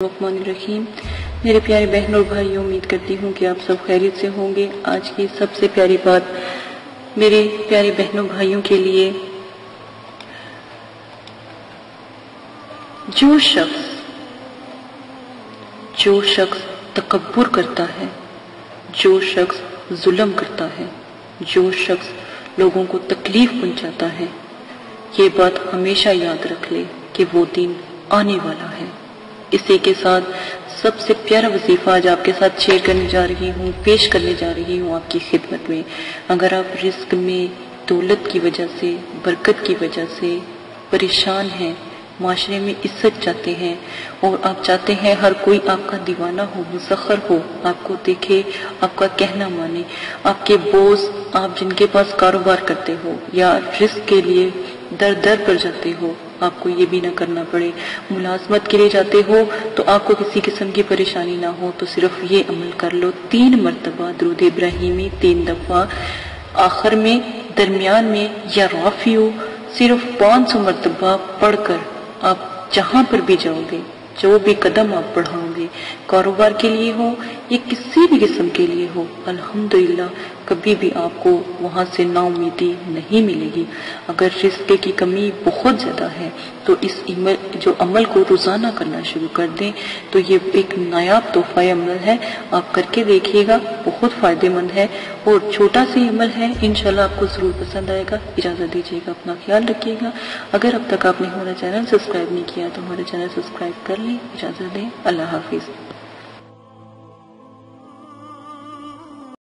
الرحمن الرحیم۔ میرے پیارے بہن اور بھائیوں، امید کرتی ہوں کہ آپ سب خیریت سے ہوں گے۔ آج کی سب سے پیاری بات میرے پیارے بہنوں بھائیوں کے لیے، جو شخص تکبر کرتا ہے، جو شخص ظلم کرتا ہے، جو شخص لوگوں کو تکلیف پہنچاتا ہے، یہ بات ہمیشہ یاد رکھ لے کہ وہ دن آنے والا ہے۔ اسی کے ساتھ سب سے پیارا وظیفہ آج آپ کے ساتھ شیئر کرنے جا رہی ہوں، پیش کرنے جا رہی ہوں آپ کی خدمت میں۔ اگر آپ رزق میں دولت کی وجہ سے، برکت کی وجہ سے پریشان ہیں، معاشرے میں عزت چاہتے ہیں اور آپ چاہتے ہیں ہر کوئی آپ کا دیوانہ ہو، مسخر ہو، آپ کو دیکھے، آپ کا کہنا مانے، آپ کے بوس، آپ جن کے پاس کاروبار کرتے ہو یا رزق کے لیے در در پر جاتے ہو، آپ کو یہ بھی نہ کرنا پڑے، ملازمت کے لیے جاتے ہو تو آپ کو کسی قسم کی پریشانی نہ ہو، تو صرف یہ عمل کر لو، 3 مرتبہ درود ابراہیمی 3 دفعہ، آخر میں، درمیان میں یا رافعو صرف 500 مرتبہ پڑھ کر آپ جہاں پر بھی جاؤ گے، جو بھی قدم آپ بڑھاؤ گے، کاروبار کے لیے ہو یا کسی بھی قسم کے لیے ہو، الحمدللہ کبھی بھی آپ کو وہاں سے نا امیدی نہیں ملے گی۔ اگر رزق کی کمی بہت زیادہ ہے تو اس جو عمل کو روزانہ کرنا شروع کر دیں، تو یہ ایک نایاب تحفہ عمل ہے، آپ کر کے دیکھیے گا، بہت فائدہ مند ہے اور چھوٹا سا عمل ہے، انشاءاللہ آپ کو ضرور پسند آئے گا۔ اجازت دیجیے گا، اپنا خیال رکھیے گا۔ اگر اب تک آپ نے ہمارا چینل سبسکرائب نہیں کیا تو ہمارا چینل سبسکرائب کر لیں۔ اجازت دیں، اللہ حافظ۔